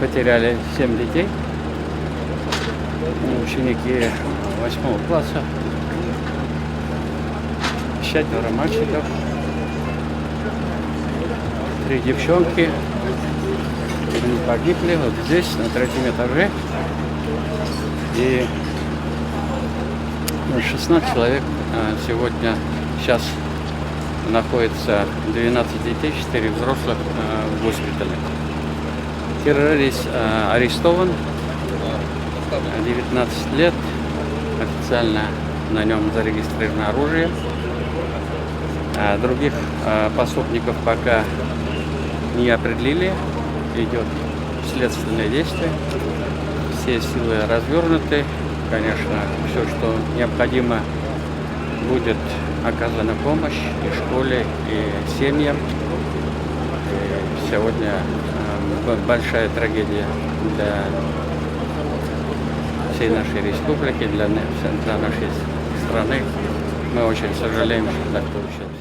потеряли 7 детей. Ученики 8 класса. 4 мальчиков. 3 девчонки. Они погибли вот здесь, на 3-м этаже. И 16 человек сегодня, сейчас находится 12 детей, 4 взрослых в госпитале. Террорист арестован, 19 лет, официально на нем зарегистрировано оружие. Других преступников пока не определили, идет следственное действие, все силы развернуты, конечно, все, что необходимо, будет оказана помощь и школе, и семьям. И сегодня большая трагедия для всей нашей республики, для нашей страны. Мы очень сожалеем, что так получилось.